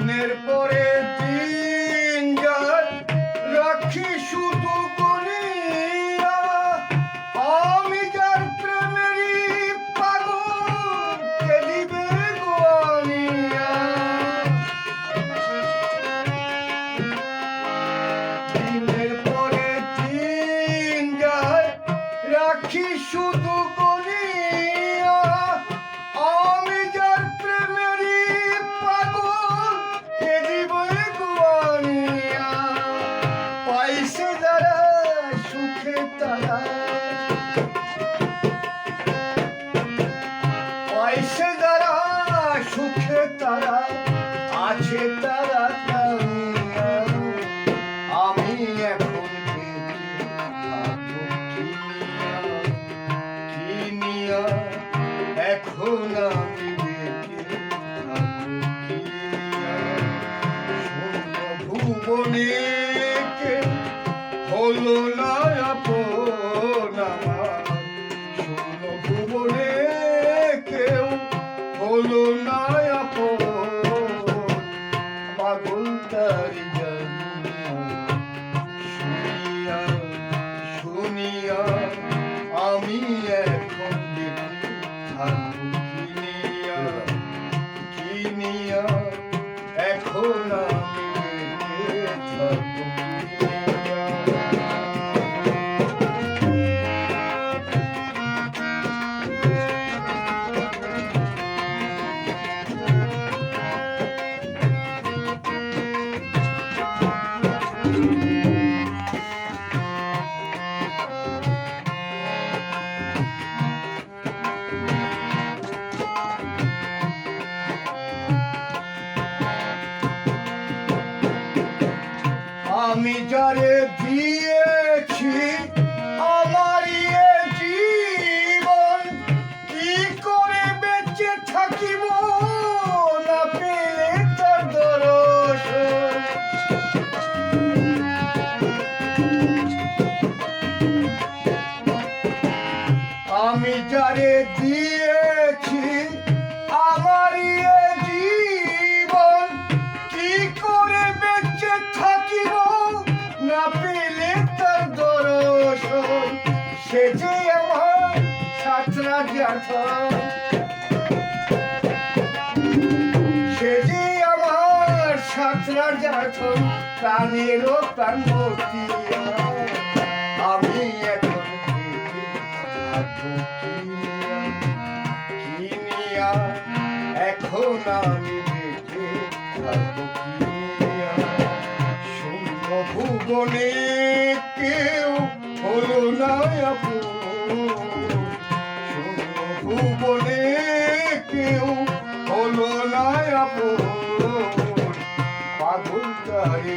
দিনের পরে দিন যায় রাখি শুধু গনিয়া আমি যার প্রেমেরই পাগল কে দিবে গো আনিয়া দিনের পরে দিন যায় রাখি শুধু গনিয়া আমি যার প্রেমেরই পাগল কে দিবে গো আনিয়া পাইছে যারা সুখে তারা পাইছে যারা সুখে তারা আছে তারা জানিয়া আমি এখন কি নিয়া এখন আমি বেঁচে থাকবো ভুবনে কেউ হলো না আপন আমার শূন্য ভুবনে কেউ হলো না আপন পাগল তারি জানিয়া শুনিয়া আমি এখন বেঁচে থাকবো কি নিয়া এখন আমি বেঁচে থাকবো আমি যারে দিয়েছি আমার জীবন কি করে বেঁচে থাকিব না পেলে তার দর্শন আমি যারে দিয়েছি আমার জীবন কি করে বেঁচে থাকিব না পেলে তার দর্শন সে যে আমার ছাত্রা জ্ঞাথন সে যে আমার ছাত্রা জ্ঞাথন প্রাণেরও প্রাণ মতিয়া আমি এখন কি নিয়া এখন আমি বেঁচে থাকবো শূন্য ভুবনে কেউ হলো না আপন শূন্য ভুবনে কেউ হলো না আপন পাগল তারি